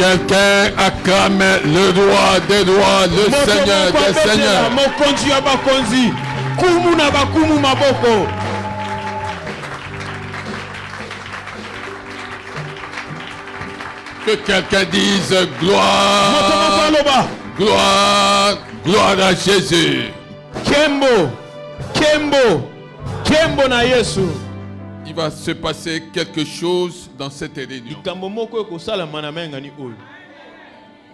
Quelqu'un acclame le roi des rois, le Seigneur des seigneurs. Que quelqu'un dise gloire, gloire, gloire à Jésus. Kembo, Kembo, Kembo na Yesu. Il va se passer quelque chose dans cette réunion.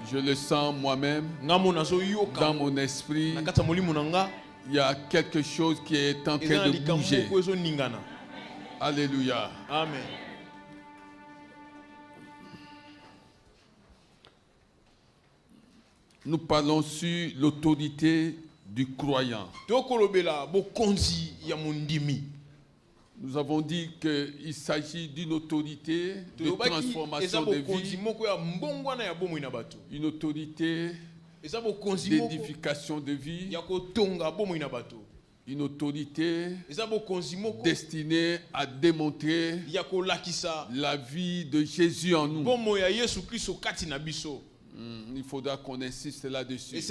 Je le sens moi-même. Dans mon esprit, il y a quelque chose qui est en train de bouger. Alléluia. Amen. Nous parlons sur l'autorité du croyant. Nous avons dit qu'il s'agit d'une autorité de transformation de vie, une autorité d'édification de vie, une autorité destinée à démontrer la vie de Jésus en nous. Il faudra qu'on insiste là-dessus.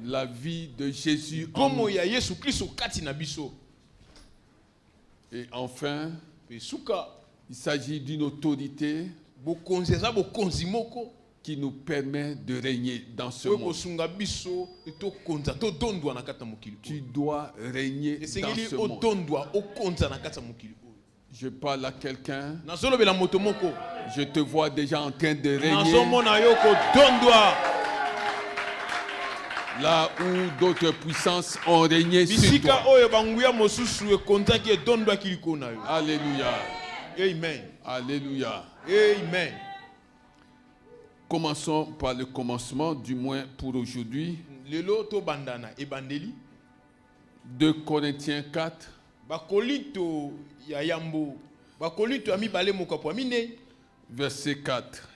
La vie de Jésus en nous. Et enfin, il s'agit d'une autorité qui nous permet de régner dans ce monde. Tu dois régner dans ce monde. Je parle à quelqu'un. Je te vois déjà en train de régner. Là où d'autres puissances ont régné sur toi. Alléluia. Amen. Alléluia. Amen. Commençons par le commencement, du moins pour aujourd'hui. 2 Corinthiens 4. Verset 4.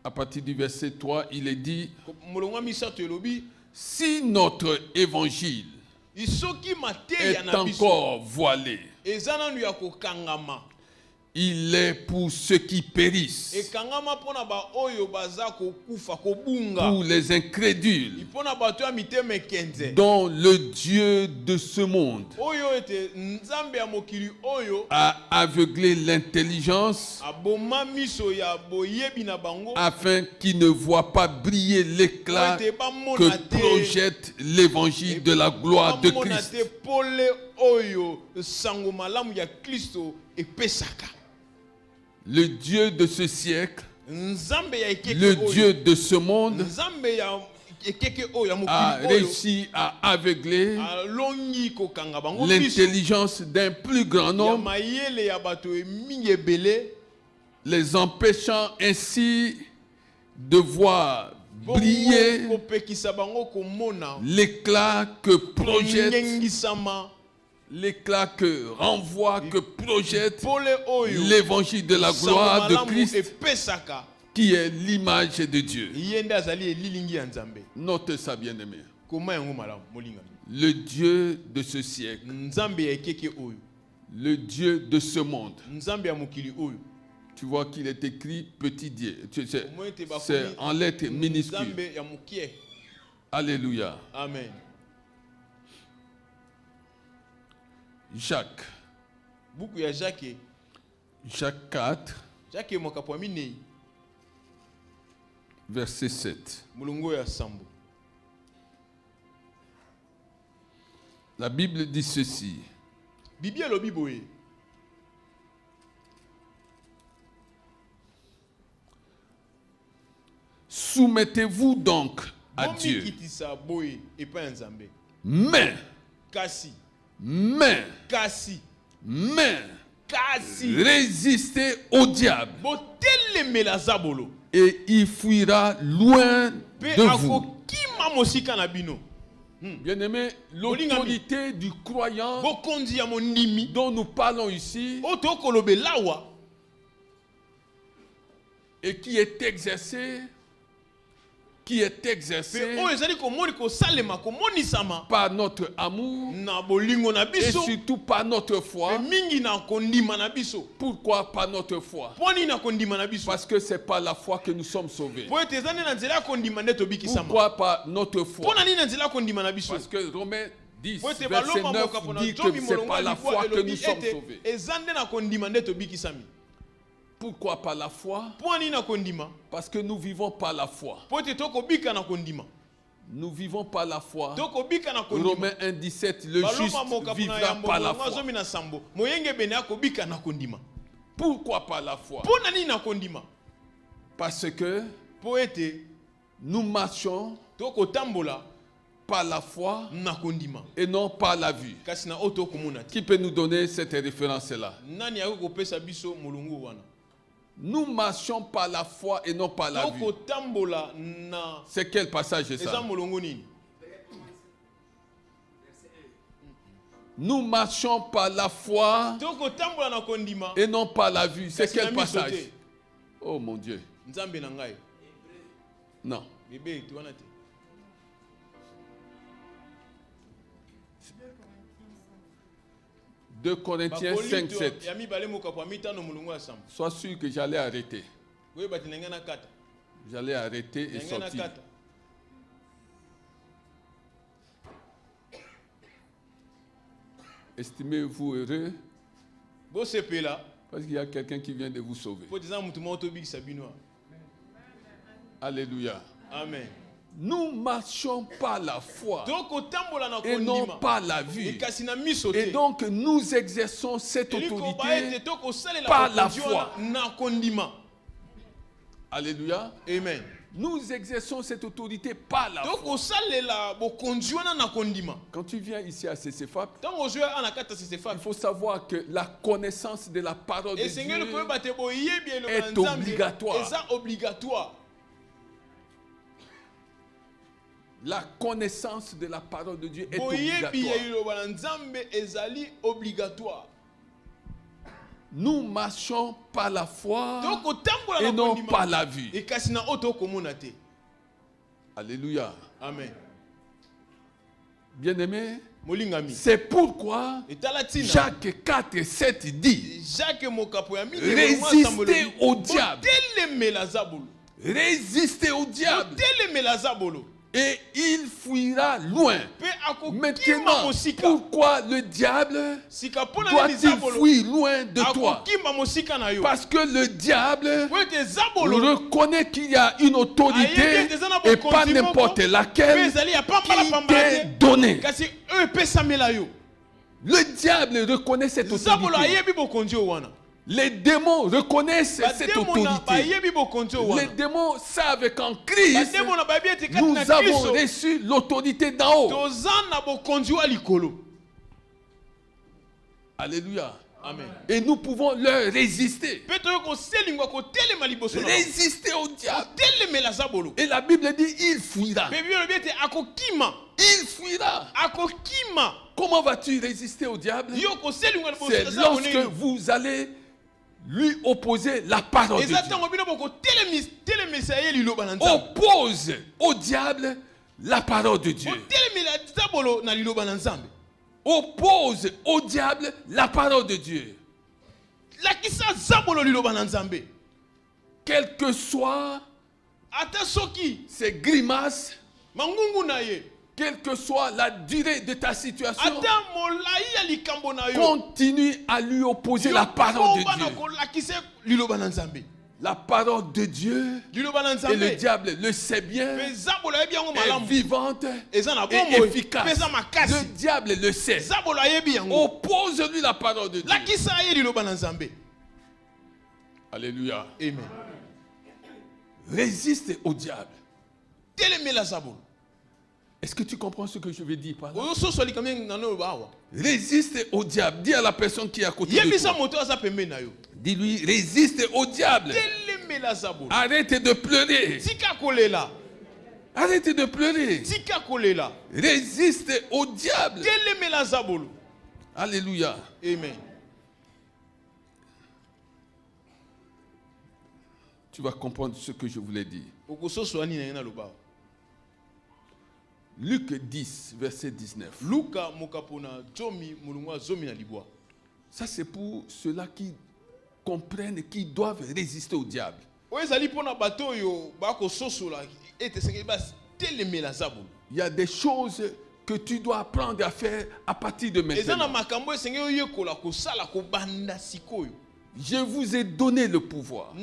À partir du verset 3, il est dit: si notre évangile est encore voilé, il est pour ceux qui périssent, pour les incrédules, dont le Dieu de ce monde a aveuglé l'intelligence afin qu'ils ne voient pas briller l'éclat que projette l'évangile de la gloire de Christ. Le Dieu de ce siècle, le Dieu de ce monde, a réussi à aveugler l'intelligence d'un plus grand nombre, les empêchant ainsi de voir briller l'éclat que projette, l'éclat que renvoie, que projette l'évangile de la gloire de Christ, qui est l'image de Dieu. Note ça, bien-aimé. Le Dieu de ce siècle, le Dieu de ce monde. Tu vois qu'il est écrit petit Dieu. C'est en lettres minuscules. Alléluia. Amen. Jacques. Jacques 4. Verset 7. La Bible dit ceci. Soumettez-vous donc à Dieu. Mais résistez au diable et il fuira loin de vous. Bien-aimé, l'autorité du croyant dont nous parlons ici et qui est exercée qui est exercé par notre amour et surtout par notre foi. Pourquoi par notre foi? Parce que c'est par la foi que nous sommes sauvés. Pourquoi par notre foi? Parce que Romains 10, verset 9 dit que c'est par la foi que nous sommes sauvés. Pourquoi par la foi? Parce que nous vivons par la foi. Nous vivons par la foi. Romains 1,17, le juste vivra par la foi. Pourquoi par la foi? Parce que nous marchons par la foi et non par la vue. Qui peut nous donner cette référence-là? Nous marchons par la foi et non par la vue. C'est quel passage ça? Nous marchons par la foi et non par la vue. C'est quel passage? Oh mon Dieu. Non. 2 Corinthiens 5, 7. Sois sûr que j'allais arrêter. J'allais arrêter et sortir. Estimez-vous heureux? Parce qu'il y a quelqu'un qui vient de vous sauver. Alléluia. Amen. Nous marchons par la foi et non par la vue. Et donc nous exerçons cette autorité par la foi. Alléluia. Amen. Nous exerçons cette autorité par la foi. Quand tu viens ici à CCFAP, il faut savoir que la connaissance de la parole de Dieu est obligatoire. La connaissance de la parole de Dieu est obligatoire. Nous marchons par la foi et non par la vue. Alléluia. Amen. Bien-aimé, c'est pourquoi Jacques 4, 7 dit: résistez au diable. Résistez au diable. Et il fuira loin. Maintenant, pourquoi le diable doit-il fuir loin de toi? Parce que le diable reconnaît qu'il y a une autorité et pas n'importe laquelle qui t'est donnée. Le diable reconnaît cette autorité. Les démons reconnaissent cette autorité. Les démons savent qu'en Christ, nous avons reçu l'autorité d'en haut. Alléluia. Amen. Et nous pouvons leur résister. Résister au diable. Et la Bible dit, il fuira. Il fuira. Comment vas-tu résister au diable? C'est lorsque vous allez lui opposer la parole de Dieu. Oppose au diable la parole de Dieu. Oppose au diable la parole de Dieu. Quel que soit ses grimaces, quelle que soit la durée de ta situation, continue à lui opposer la parole de Dieu. La parole de Dieu, et le diable le sait bien, est vivante et efficace. Le diable le sait. Oppose-lui la parole de Dieu. Alléluia. Amen. Résiste au diable. Est-ce que tu comprends ce que je veux dire par là? Résiste au diable. Dis à la personne qui est à côté de toi. Dis-lui, résiste au diable. Arrête de pleurer. Arrête de pleurer. Résiste au diable. Alléluia. Amen. Tu vas comprendre ce que je voulais dire. Luc 10, verset 19. Ça, c'est pour ceux-là qui comprennent et qui doivent résister au diable. Il y a des choses que tu dois apprendre à faire à partir de maintenant. Je vous ai donné le pouvoir.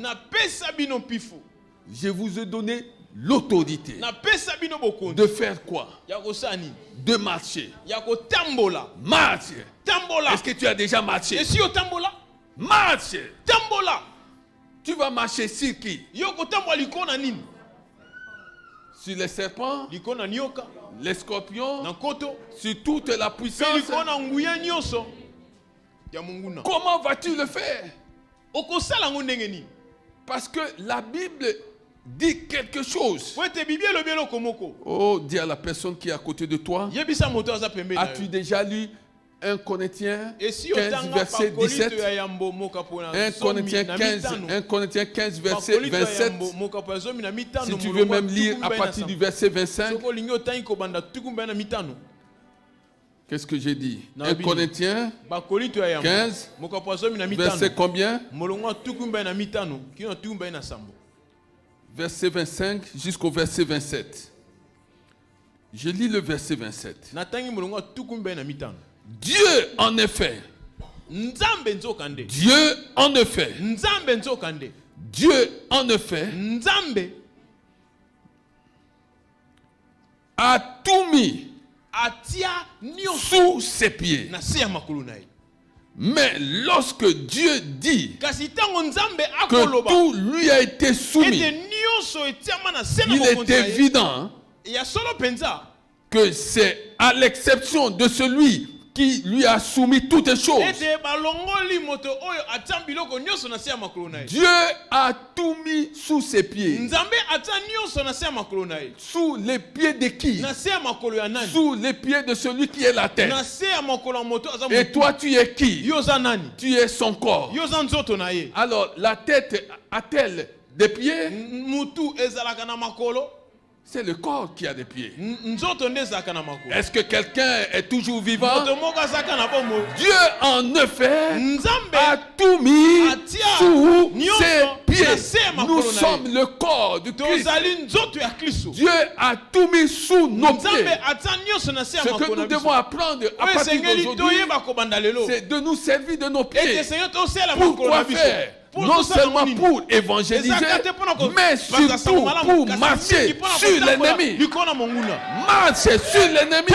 Je vous ai donné l'autorité de faire quoi? De marcher. Marche. Est-ce que tu as déjà marché? Marche. Tu vas marcher sur qui? Sur les serpents, les scorpions, sur toute la puissance. Comment vas-tu le faire? Parce que la Bible dit quelque chose. Oh, dis à la personne qui est à côté de toi. As-tu déjà lu 1 Corinthiens 15, verset 17? 1 Corinthiens 15, verset 27. Si tu veux même lire à partir du verset 25. Qu'est-ce que j'ai dit? 1 Corinthiens 15, verset combien? Verset 25 jusqu'au verset 27. Je lis le verset 27. Dieu en effet. Dieu en effet. Dieu en effet a tout mis sous ses pieds. Mais lorsque Dieu dit que tout lui a été soumis, il est évident que c'est à l'exception de celui qui lui a soumis toutes les choses. Dieu a tout mis sous ses pieds. Sous les pieds de qui? Sous les pieds de celui qui est la tête. Et toi tu es qui? Tu es son corps. Alors la tête a-t-elle des pieds? C'est le corps qui a des pieds. Est-ce que quelqu'un est toujours vivant? Dieu en effet a tout mis sous ses pieds. Nous sommes le corps de Christ. Dieu a tout mis sous nos pieds. Ce que nous devons apprendre à partir d'aujourd'hui, c'est de nous servir de nos pieds. Pourquoi faire? Non seulement pour évangéliser, mais surtout pour marcher sur l'ennemi. Marcher sur l'ennemi.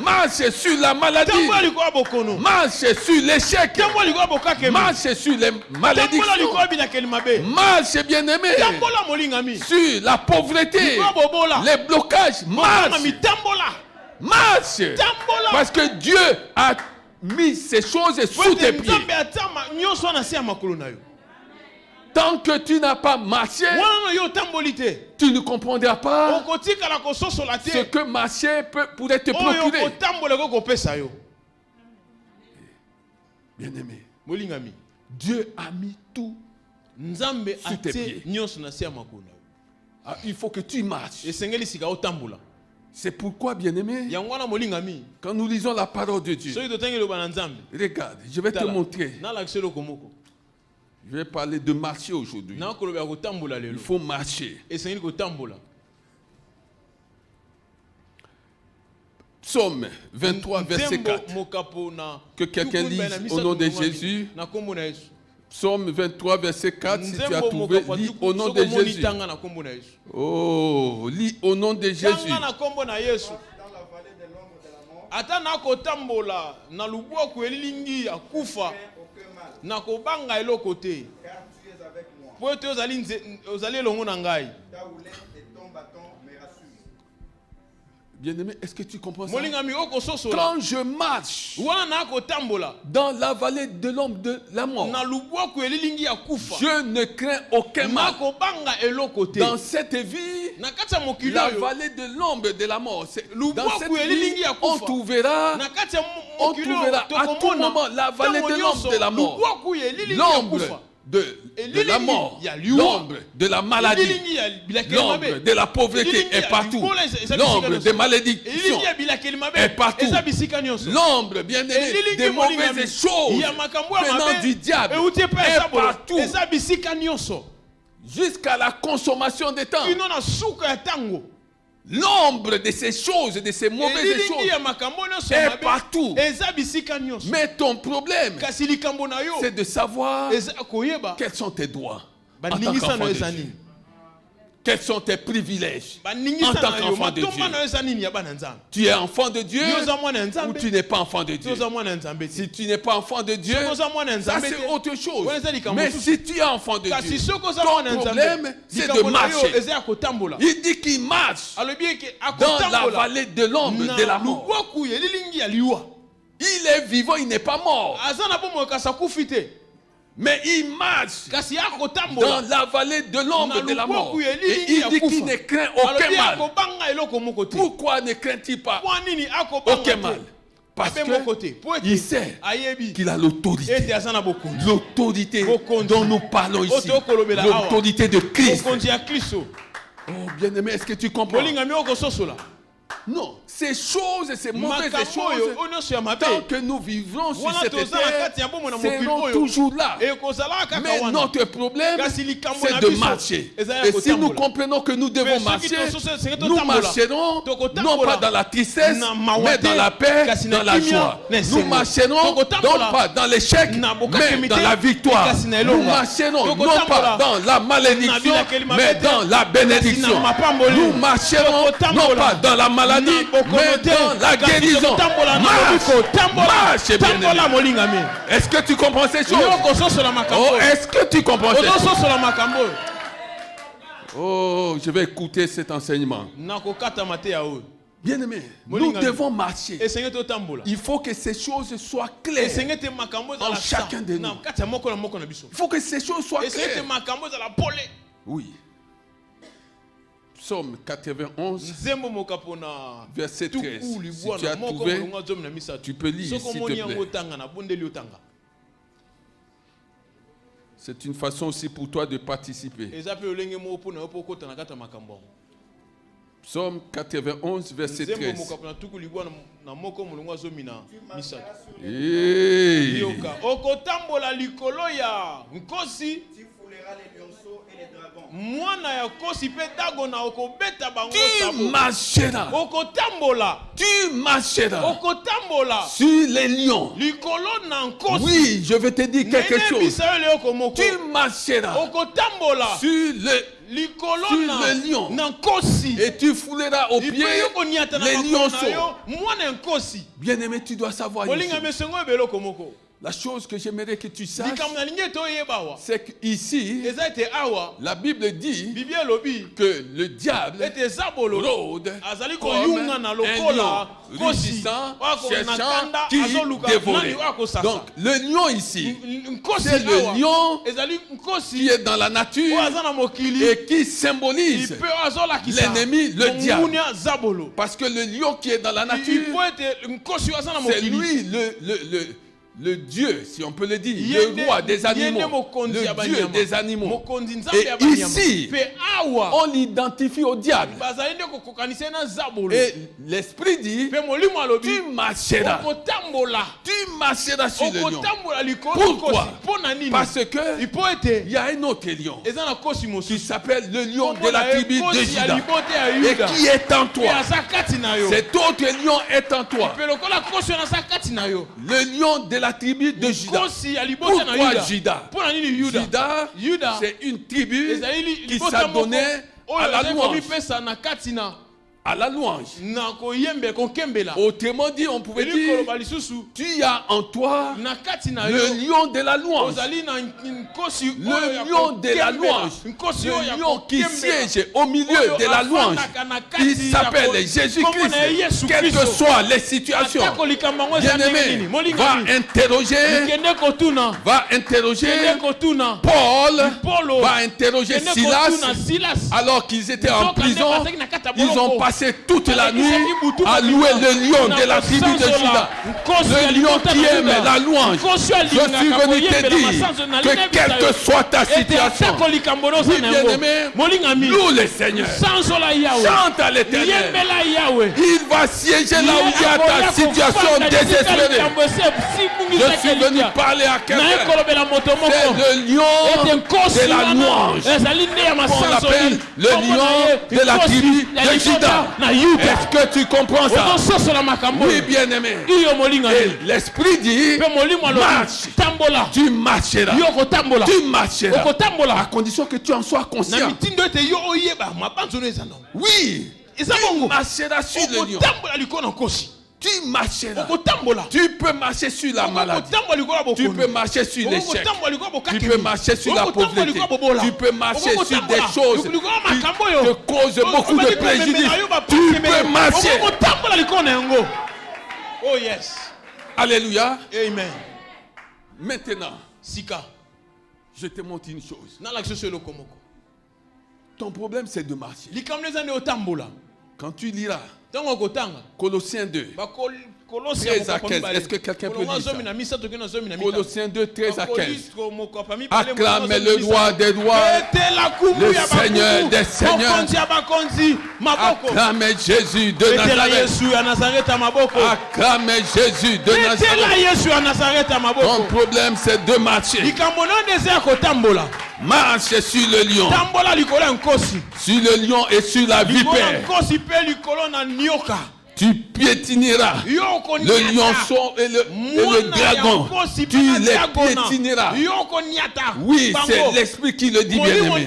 Marcher sur la maladie. Marcher sur l'échec. Marcher sur les malédictions. Marcher, bien-aimé, sur la pauvreté, les blocages. Marche. Parce que Dieu a mis ces choses sous tes pieds. Tant que tu n'as pas marché, tu ne comprendras pas ce que marcher pourrait te procurer. Bien-aimé, Dieu a mis tout sous tes pieds. Il faut que tu marches. C'est pourquoi, bien-aimé, quand nous lisons la parole de Dieu, regarde, je vais te montrer. Je vais parler de marcher aujourd'hui. Il faut marcher. Psaume 23, verset 4. Que quelqu'un lise au nom de Jésus. Psaume 23, verset 4, si tu as trouvé, lis au nom de Jésus. Oh, lis au nom de Jésus. Ata nakotambola na lubwaku elilingi ya kufa nakobanga eloko te po ete ozali elongo na ngai. Bien-aimé, est-ce que tu comprends ça? Quand je marche dans la vallée de l'ombre de la mort, je ne crains aucun mal. Dans cette vie, la vallée de l'ombre de la mort, dans cette vie, on trouvera à tout moment la vallée de l'ombre de la mort. L'ombre de la mort, l'ombre de la maladie, l'ombre de la pauvreté est partout, l'ombre des malédictions est partout, l'ombre, bien aimé, des mauvaises choses venant du diable est partout, jusqu'à la consommation des temps. L'ombre de ces choses, de ces mauvaises choses est partout. Mais ton problème, c'est de savoir quels sont tes droits en tant qu'enfant de Dieu. Quels sont tes privilèges en tant qu'enfant de Dieu? Tu es enfant de Dieu ou tu n'es pas enfant de Dieu? Si tu n'es pas enfant de Dieu, ça c'est autre chose. Mais si tu es enfant de Dieu, ton problème c'est de marcher. Il dit qu'il marche dans la vallée de l'ombre de la mort. Il est vivant, il n'est pas mort. Mais il marche dans la vallée de l'ombre de la mort. Et il dit qu'il ne craint aucun mal. Pourquoi ne craint-il pas aucun mal? Parce qu'il sait qu'il a l'autorité. L'autorité dont nous parlons ici. L'autorité de Christ. Oh bien-aimé, est-ce que tu comprends? Non, ces choses, ces mauvaises choses, tant que nous vivrons sur cette terre, seront toujours là. Mais notre problème, c'est de marcher. Et si nous comprenons que nous devons marcher, nous marcherons non pas dans la tristesse, mais dans la paix, dans la joie. Nous marcherons non pas dans l'échec, mais dans la victoire. Nous marcherons non pas dans la malédiction, mais dans la bénédiction. Nous marcherons non pas dans la maladie, mais dans la guérison. Marche, bien-aimé. Est-ce que tu comprends ces choses? Oh, est-ce que tu comprends ces choses? Oh, je vais écouter cet enseignement. Bien-aimé, nous devons marcher. Il faut que ces choses soient claires en chacun de nous. Il faut que ces choses soient claires. Oui. Psaume 91, verset 13. Si tu as trouvé, tu peux lire, s'il te plaît. C'est une façon aussi pour toi de participer. Psaume 91, verset 13. Hey. Tu marcheras. Tu marcheras sur les lions. Oui, je vais te dire quelque chose. Tu marcheras sur le lion. Et tu fouleras au pied les lionceaux. Bien-aimé, tu dois savoir la chose que j'aimerais que tu saches, c'est qu'ici, la Bible dit que le diable rôde comme un lion rugissant, cherchant qui dévorer. Donc, le lion ici, c'est le lion qui est dans la nature et qui symbolise l'ennemi, le diable. Parce que le lion qui est dans la nature, c'est lui le Dieu, si on peut le dire, le roi des animaux, le Dieu des animaux. Et ici, on l'identifie au diable. Et l'Esprit dit, tu marcheras. Tu marcheras sur le lion. Pourquoi? Parce que il y a un autre lion qui s'appelle le lion de la tribu de Juda et qui est en toi. Cet autre lion est en toi. Le lion de la tribu de Juda. Pourquoi Juda? Juda, c'est une tribu qui s'adonnait à la louange. À la louange. Autrement dit, on pouvait dire, tu as en toi le lion de la louange. Le lion de la louange. Le lion qui siège au milieu de la louange. Il s'appelle Jésus-Christ. Quelles que soient les situations. Bien-aimé, va interroger Paul, va interroger Silas, alors qu'ils étaient en prison. Ils ont passé passé toute la nuit à louer le lion de la tribu de Juda. Le lion qui aime la louange. Je suis venu te dire que quelle que soit ta situation, oui, bien-aimé, loue le Seigneur. Chante à l'Éternel. Il va siéger là où il y a ta situation désespérée. Je suis venu parler à quelqu'un. C'est le lion de la louange. On l'appelle le lion de la tribu de Juda. Est-ce que tu comprends ça? Oui, bien-aimé. Et l'Esprit dit, marche. Tu marcheras. Tu marcheras. À condition que tu en sois conscient. Oui. Tu marcheras sur le lion. Tu marcheras. Tu peux marcher sur la maladie. Tu peux marcher sur l'échec. Tu peux marcher sur la pauvreté. Tu peux marcher sur des choses qui te causent beaucoup de préjudice. Tu peux marcher. Oh yes. Alléluia. Amen. Maintenant, je te montre une chose. Ton problème, c'est de marcher. Quand tu liras Colossiens 2, 13 à 15. Est-ce que quelqu'un peut lire ça? Colossiens 2, 13 à 15. Acclamez le roi des rois, le Seigneur des seigneurs. Acclamez Jésus de Nazareth. Acclamez Jésus de Nazareth. Ton problème, c'est de marcher. Marche sur le lion. Sur le lion et sur la vipère. Tu piétineras le lionceau et le dragon. Tu les piétineras. Oui, c'est l'Esprit qui le dit, bien-aimé.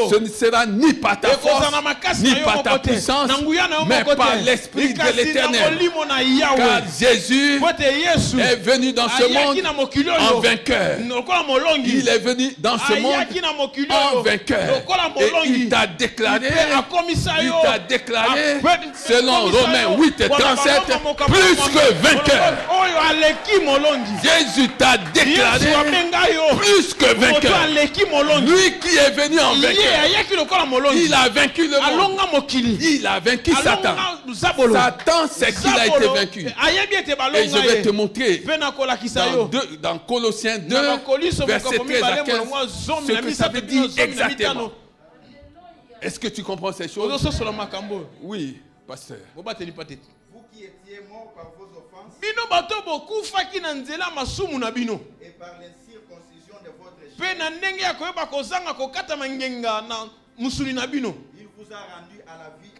Ce ne sera ni par ta force, ni par ta puissance, mais par l'Esprit de l'Éternel. Car Jésus est venu dans ce monde en vainqueur. Il est venu dans ce monde en vainqueur. Et il t'a déclaré, selon Romains 8 et 37, plus que vainqueur. Jésus t'a déclaré plus que vainqueur. Lui qui est venu en vainqueur, il a vaincu le monde. Il a vaincu Satan. Satan, c'est qu'il a été vaincu. Et je vais te montrer dans Colossiens 2, verset 13 à 15, ce que ça veut dire exactement. Est-ce que tu comprends ces choses? Oui. Pasteur. Vous qui étiez morts par vos offenses et par l'incirconcision de votre chair, il vous a rendu à la vie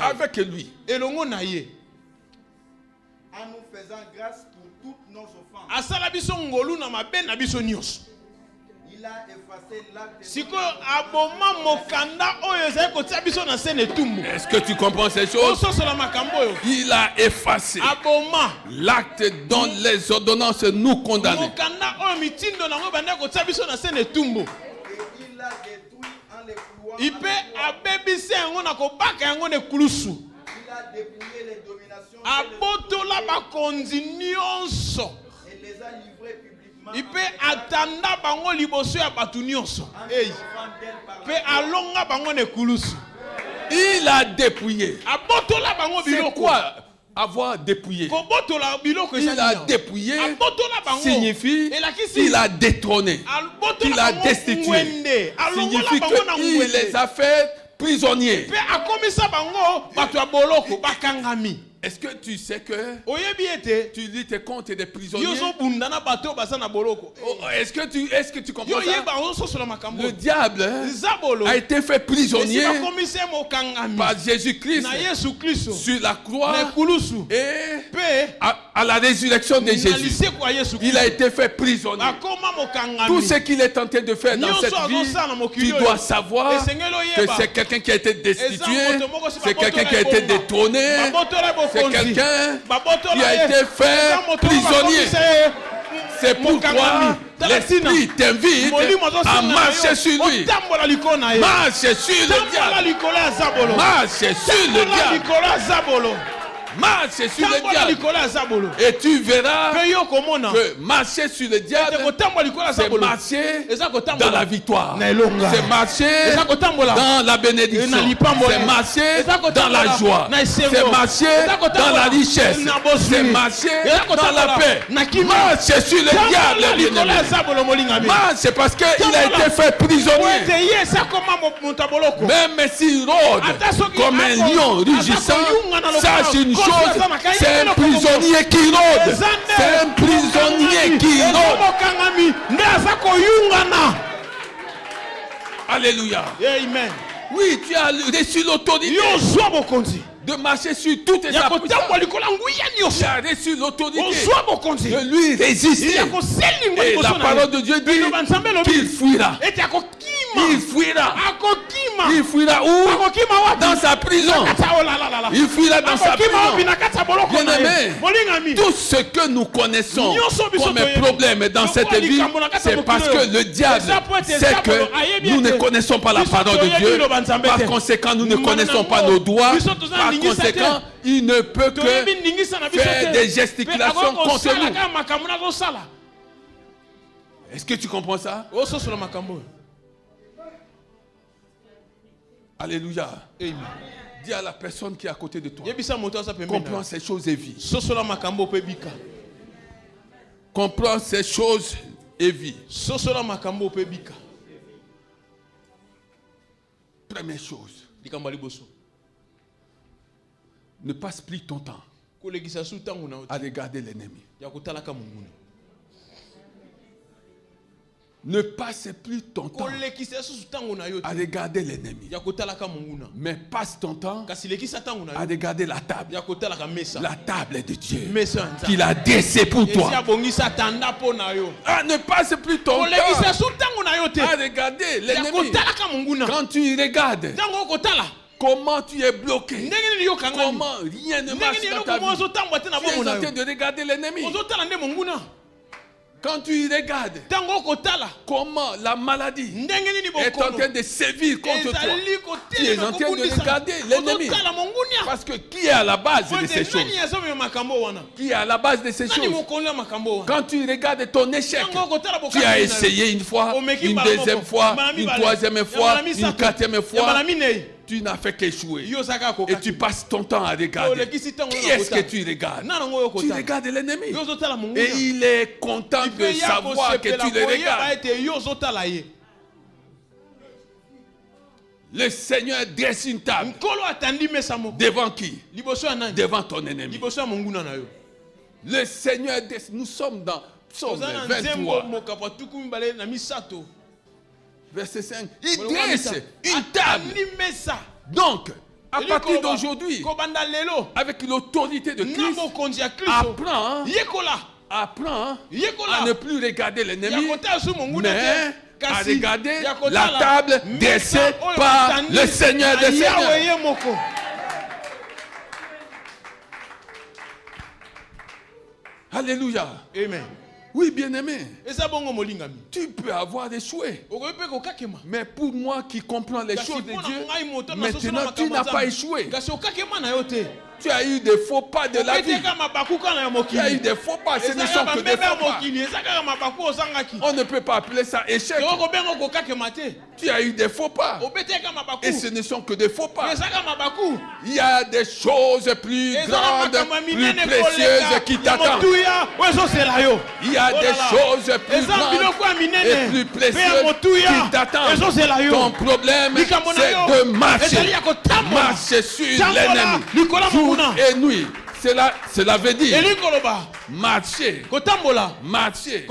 avec lui. en nous faisant grâce pour toutes nos offenses. Il a effacé l'acte. Est-ce que tu comprends ces choses? Il a effacé l'acte dont les ordonnances nous condamnaient. Et il l'a détruit en les clouant. Il a dépouillé les dominations et les a livrées publiquement. Il peut attendre bango liboso ya batu nyonso. Il a dépouillé. C'est quoi avoir dépouillé? Il a dépouillé signifie il a détrôné. Il a destitué. Signifie qu'il les a fait prisonniers. Est-ce que tu sais que tu luttes contre des prisonniers? Est-ce que tu comprends ça? Le diable a été fait prisonnier par Jésus-Christ sur la croix et à la résurrection de Jésus. Il a été fait prisonnier. Tout ce qu'il est en train de faire dans cette vie, tu dois savoir que c'est quelqu'un qui a été destitué, c'est quelqu'un qui a été détrôné, c'est quelqu'un qui a été fait prisonnier. C'est pourquoi l'Esprit t'invite à marcher sur lui. Marche sur le diable. Marche sur le diable. marche sur le diable. Et tu verras que marcher sur le diable, c'est marcher dans la victoire. C'est marcher dans la bénédiction. C'est marcher dans la joie. C'est marcher dans la richesse. C'est marcher dans la paix. Marche sur le diable. Marche parce qu'il a été fait prisonnier. Même s'il rôde comme un lion rugissant, sache une chose, c'est un prisonnier qui rôde. C'est un prisonnier qui rôde. Alléluia. Amen. Oui, tu as reçu l'autorité de marcher sur toutes les appuis. Tu as reçu l'autorité de lui résister. Et la parole de Dieu dit qu'il fuira. Il fuira. Il fuira où? Dans sa prison. Il fuira dans sa prison. Bien-aimé, tout ce que nous connaissons comme un problème dans cette vie, c'est parce que le diable sait que nous ne connaissons pas la parole de Dieu. Par conséquent, nous ne connaissons pas nos doigts. Par conséquent, il ne peut que faire des gesticulations contre nous. Est-ce que tu comprends ça? Alléluia. Amen. Dis à la personne qui est à côté de toi. Comprends ces choses et vis. Comprends ces choses et vis. Première chose. Ne passe plus ton temps à regarder l'ennemi. Ne passe plus ton temps à regarder l'ennemi. Mais passe ton temps à regarder la table. La table de Dieu qu'il a dressée pour toi. Ah, ne passe plus ton temps à regarder l'ennemi. Quand tu regardes, comment tu es bloqué, comment rien ne marche dans ta vie, tu es en train de regarder l'ennemi. Quand tu regardes comment la maladie est en train de sévir contre toi, tu es en train de regarder l'ennemi. Parce que qui est à la base de ces choses? Qui est à la base de ces choses? Quand tu regardes ton échec, tu as essayé une fois, une deuxième fois, une troisième fois, une quatrième fois. Tu n'as fait qu'échouer. Et tu passes ton temps à regarder. Qui est-ce que tu regardes? Tu regardes l'ennemi. Et il est content de savoir que tu le regardes. Le Seigneur dresse une table. Devant qui? Devant ton ennemi. Le Seigneur dresse. Nous sommes dans Psaume 23. Verset 5. Il dresse une table. Donc, à partir d'aujourd'hui, avec l'autorité de Christ, apprends à ne plus regarder l'ennemi, mais à regarder la table dressée par le Seigneur des Seigneurs. Alléluia. Amen. Oui, bien-aimé. Tu peux avoir échoué. Mais pour moi qui comprends les choses de Dieu, maintenant tu n'as pas échoué. Tu as eu des faux pas de la vie. Tu as eu des faux pas. Ce ne sont que des faux pas. On ne peut pas appeler ça échec. Tu as eu des faux pas. Et ce ne sont que des faux pas. Il y a des choses plus grandes, plus précieuses qui t'attendent. Il y a des choses plus grandes et plus précieuses qui t'attendent. Ton problème, c'est de marcher. Marcher sur l'ennemi. Jour et nuit. Cela veut dire marcher. Marcher.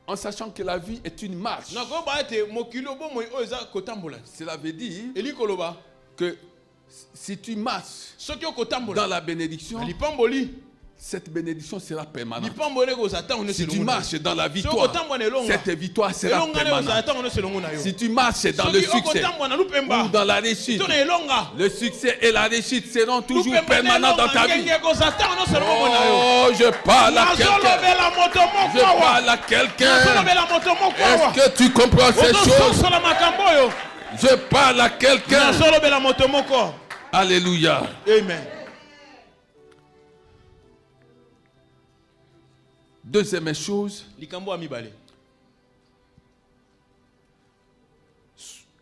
En sachant que la vie est une marche. Cela veut dire que si tu marches dans la bénédiction, cette bénédiction sera permanente. Si tu marches dans la victoire, cette victoire sera permanente. Si tu marches dans le succès ou dans la réussite, le succès et la réussite seront toujours permanents dans ta vie. Oh, je parle à quelqu'un. Je parle à quelqu'un. Est-ce que tu comprends ces choses? Je parle à quelqu'un. Alléluia. Amen. Deuxième chose,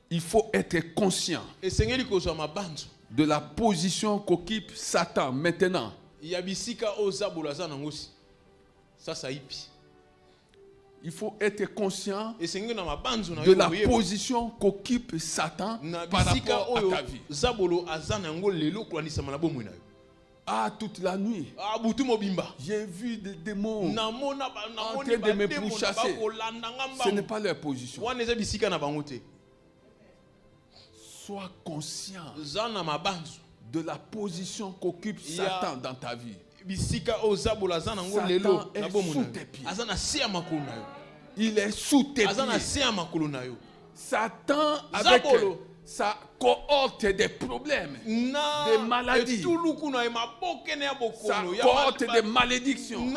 il faut être conscient de la position qu'occupe Satan maintenant. Il faut être conscient de la position qu'occupe Satan par rapport à ta vie. Ah, toute la nuit, j'ai vu des démons en train de me pourchasser. Ce n'est pas leur position. Sois conscient de la position qu'occupe Satan dans ta vie. Satan est sous tes pieds. Il est sous tes pieds. Satan, avec sa cohorte des problèmes, des maladies, sa cohorte de malédictions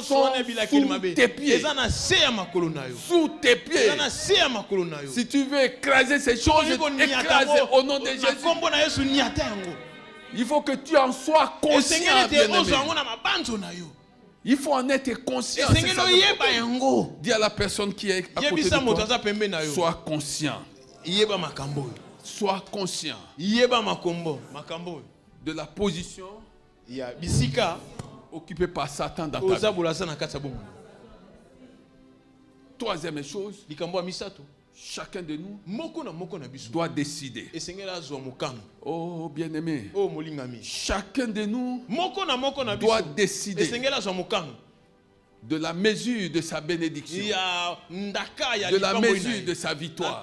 sont sous tes pieds. Sous tes pieds. Si tu veux écraser ces choses, écrase au nom de Jésus. Il faut que tu en sois conscient, bien-aimé. Il faut en être conscient. Dis à la personne qui est à côté de toi, sois conscient. Sois conscient de la position occupée par Satan dans ta vie. Troisième chose, chacun de nous doit décider. Oh bien-aimé, chacun de nous doit décider de la mesure de sa bénédiction, de la mesure de sa victoire,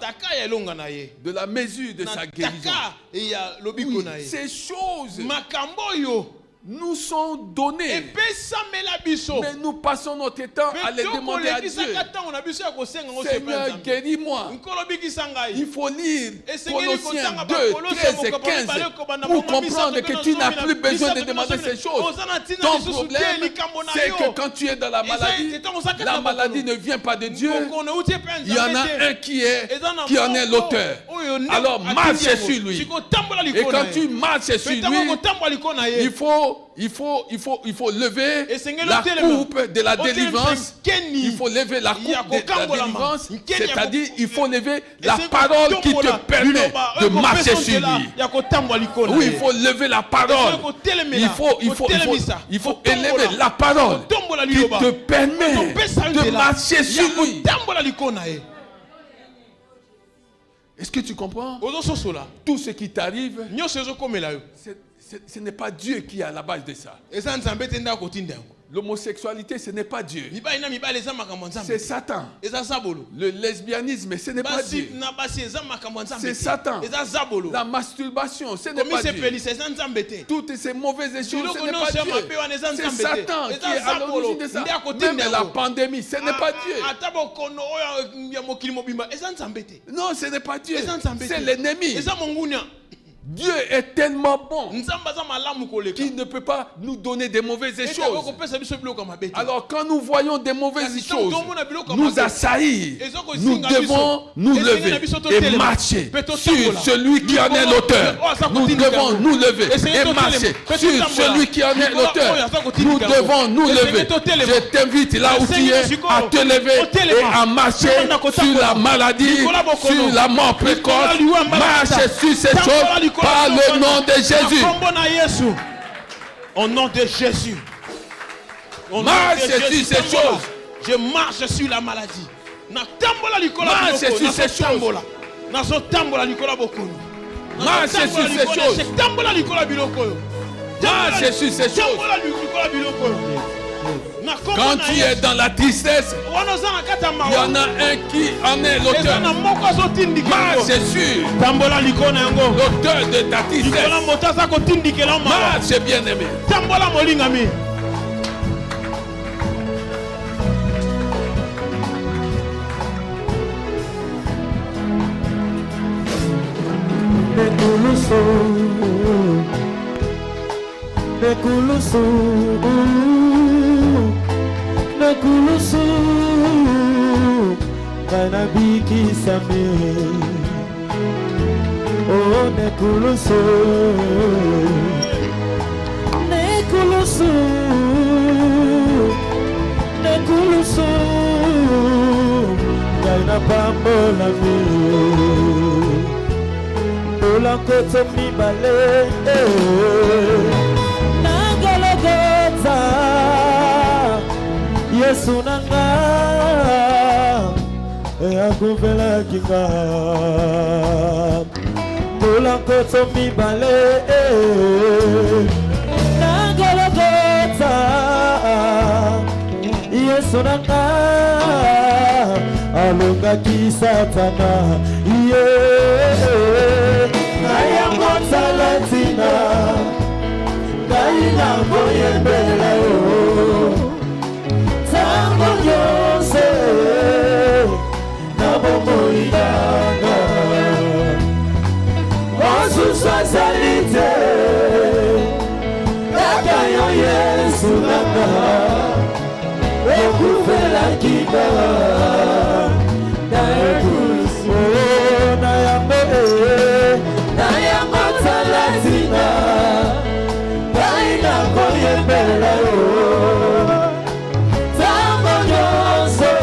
de la mesure de sa guérison. Oui, ces choses nous sont données, mais nous passons notre temps à les demander à Dieu. Seigneur, guéris-moi. Il faut lire Colossiens 2, 13 et 15 pour comprendre que tu n'as plus besoin de demander ces choses. Ton problème, c'est que quand tu es dans la maladie ne vient pas de Dieu. Il y en a un qui en est l'auteur. Alors marche sur lui. Et quand tu marches sur lui, il faut lever la coupe de la délivrance. Il faut lever la coupe de la délivrance. C'est-à-dire, il faut lever la parole qui te permet de marcher sur lui. Oui, il faut lever la parole. Il faut élever la parole qui te permet de marcher sur lui. Est-ce que tu comprends? Tout ce qui t'arrive, ce n'est pas Dieu qui est à la base de ça. L'homosexualité, ce n'est pas Dieu. C'est Satan. Le lesbianisme, ce n'est pas Dieu. C'est Satan. La masturbation, ce n'est pas Dieu. Toutes ces mauvaises choses, ce n'est pas Dieu. C'est Satan qui est à l'origine de ça. Même la pandémie, ce n'est pas Dieu. Non, ce n'est pas Dieu. C'est l'ennemi. Dieu est tellement bon qu'il ne peut pas nous donner des mauvaises choses. Alors quand nous voyons des mauvaises choses nous assaillir, nous devons nous lever et marcher sur celui qui en est l'auteur. Nous devons nous lever et marcher sur celui qui en est l'auteur. Nous devons nous lever. Je t'invite là où tu es à te lever et à marcher sur la maladie, sur la mort précoce. Marche sur ces choses. Par le nom de Jésus. Au nom de Jésus. Marche sur ces choses. Je marche sur la maladie. Marche sur ces choses. Marche sur ces choses. Marche sur ces choses. Quand tu es dans la tristesse, il y en a un qui en est l'auteur. Marche sur l'auteur de ta tristesse. Marche, bien-aimé. Nekulusu Kanabiki Same Oh Nekulusu kulusu ngai na pambola mi mbola nkoto mibale na Golgotha Yesu nanga akuvela kinga mbola nkoto mibale na Golgotha Yesu nanga alongaki Satana naya motalatina ngai nango yembela yo tango nyonse na bomoi nanga osusu azali te kaka yo Yesu nanga okufelaki nga na ekulusu na yango talatina ngai nango yembela yo tango nyonso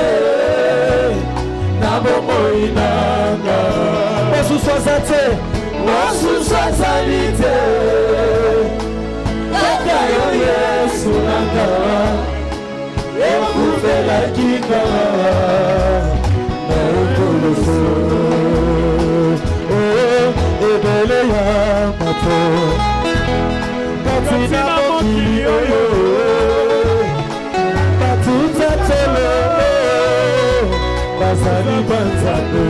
na bomoi nanga osusu azali te kaka yo Yesu nanga okufelaki nga na ekulusu ebele ya mato kati na mokili oyo batutatelo bazali banzambe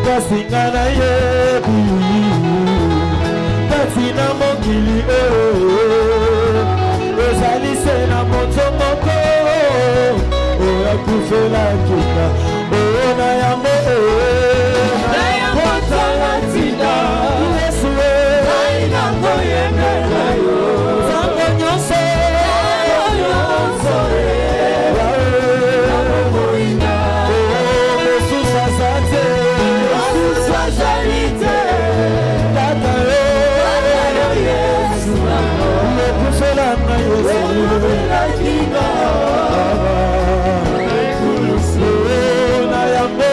kasi nga nayebi kati na mokili oyo ezali se na moto moko oyo akufelaki nga oyo na yango talatina Yesu ngai nango yembela yo tango nyonso mosusu azali te kaka yo Yesu okufelanga Yesu na yango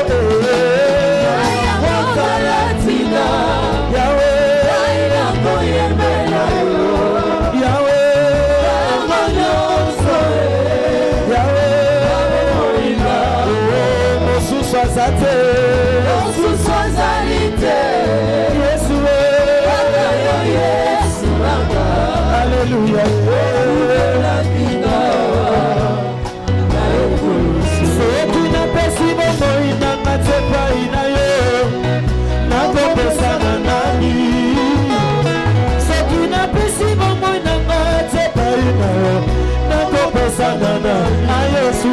osusu azali te Yesu Alléluia soki napesi bomoi nanga te epai na yo nakopesana nani soki napesi bomoi nanga te epai na yo nakopesana na Yesu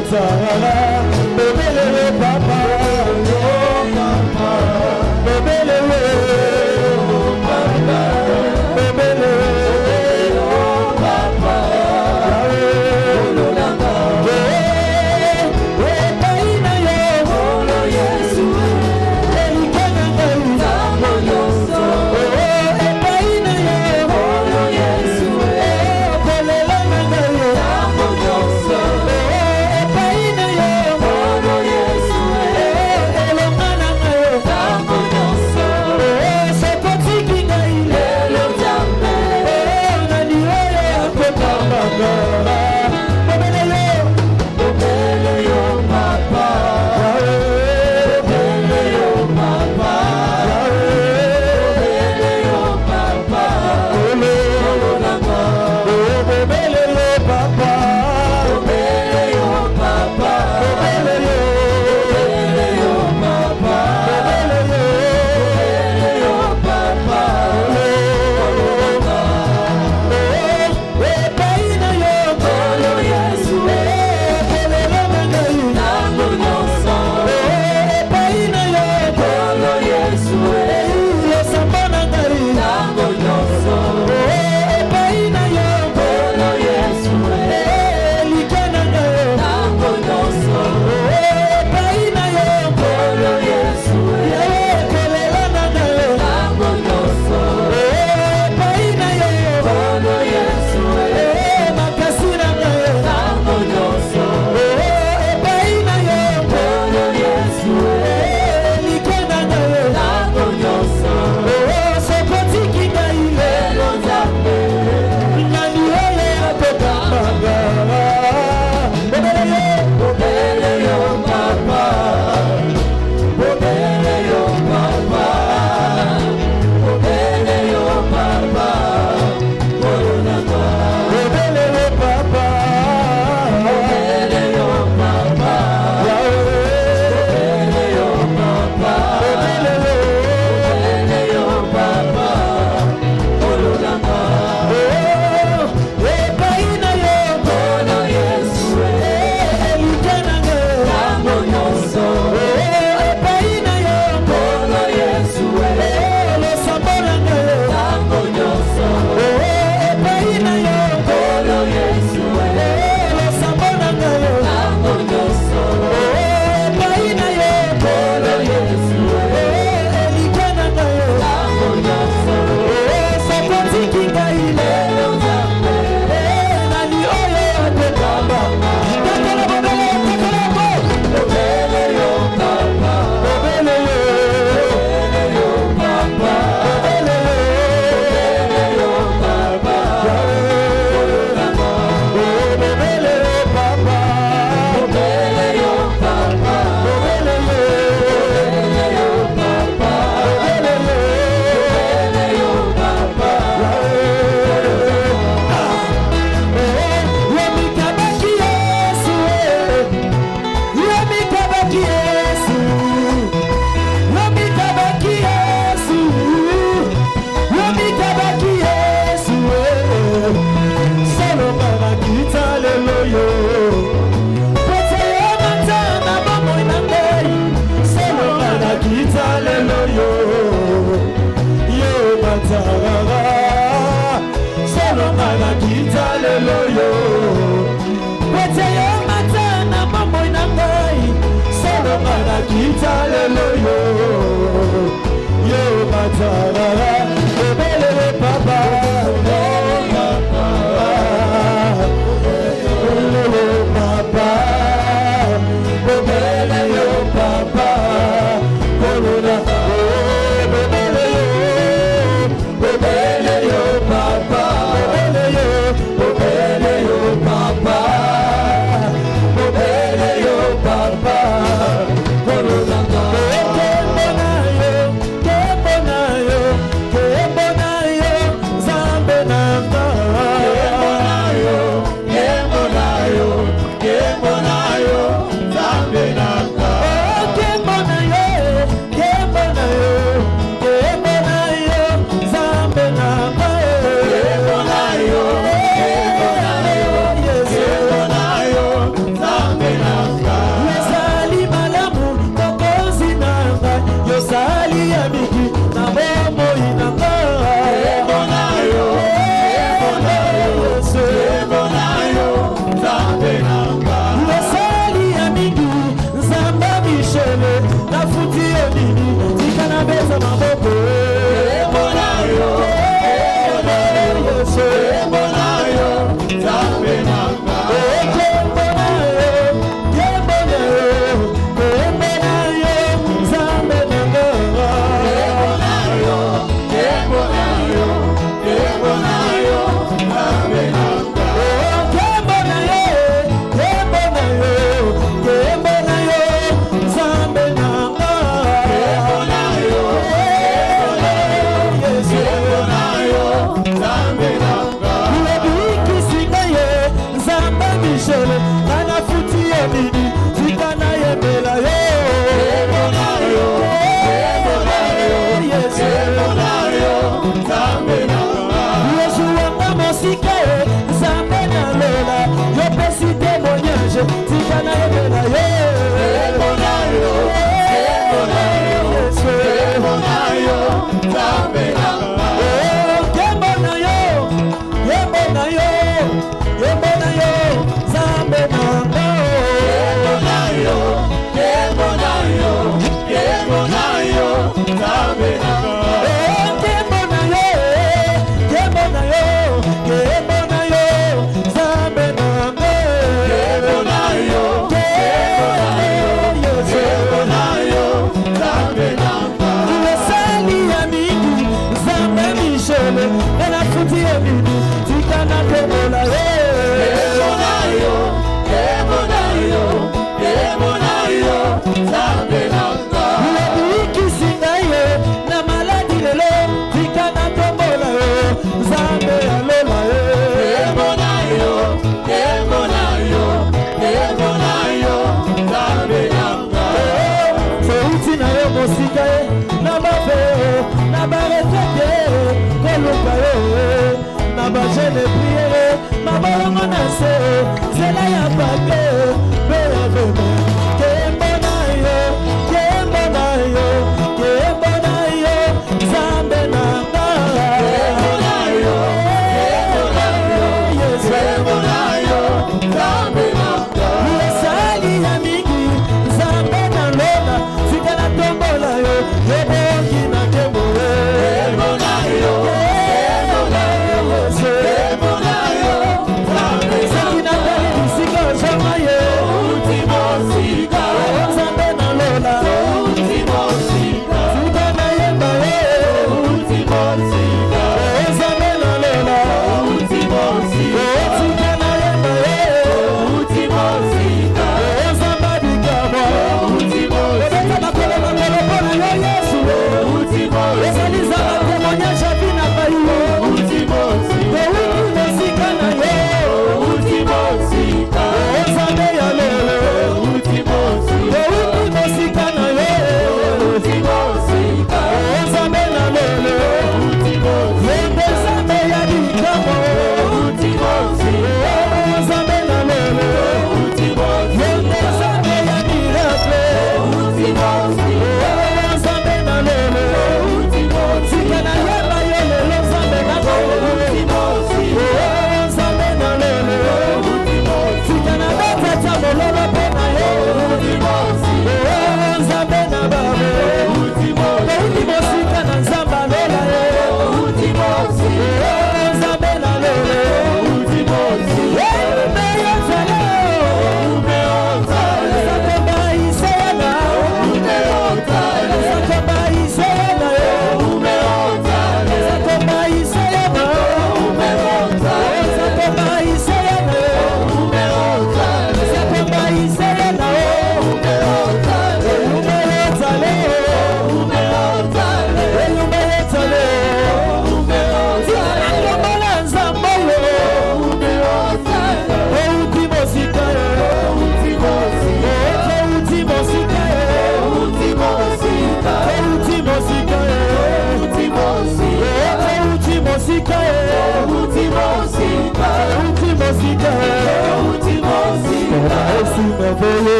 Yes.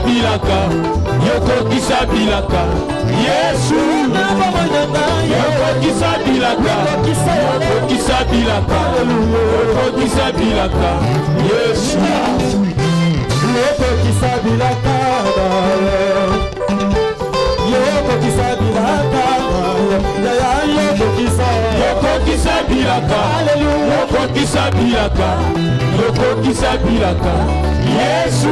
bilaka, yokokisa bilaka, Yesu, yokokisa bilaka, yokokisa bilaka, yokokisa bilaka, Yesu, yokokisa bilaka, yokokisa bilaka, yokokisa bilaka, yokokisa bilaka, yokokisa bilaka, Yesu,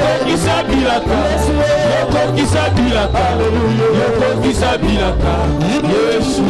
yokokisa bilaka, yokokisa bilaka, yokokisa bilaka, Yesu.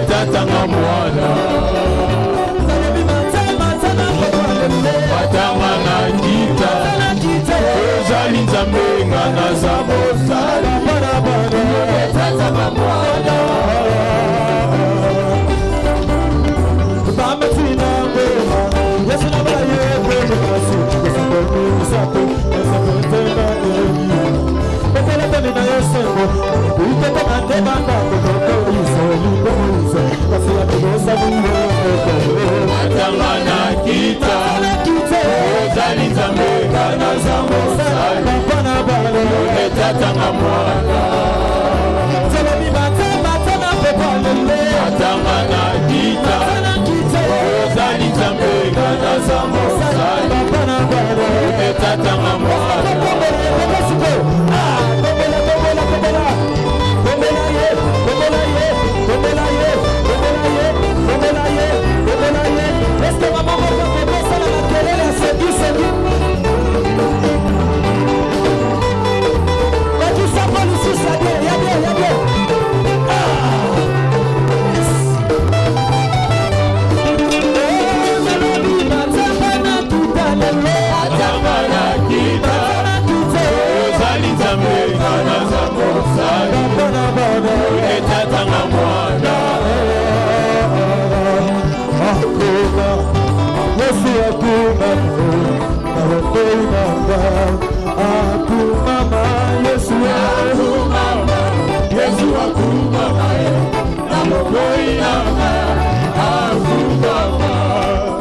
Tatanga mwana Patanga na kita Ozali nzambe ngana za mosali Tatanga mwana Bametina mbema Yesu na baye mbema Yesu Yesapo Tema emi Betele temi na yesembo Uite tema tema Koko Matanga na kita Ozali nzambe ngana za mosali Tatanga mwana Matanga na kita Ozali nzambe ngana za mosali Tatanga mwana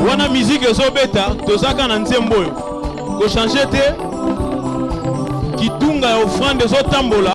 Wana musique ezobeta tozaka na nzembo oyo ko changer te kitunga ya offrande ezotambola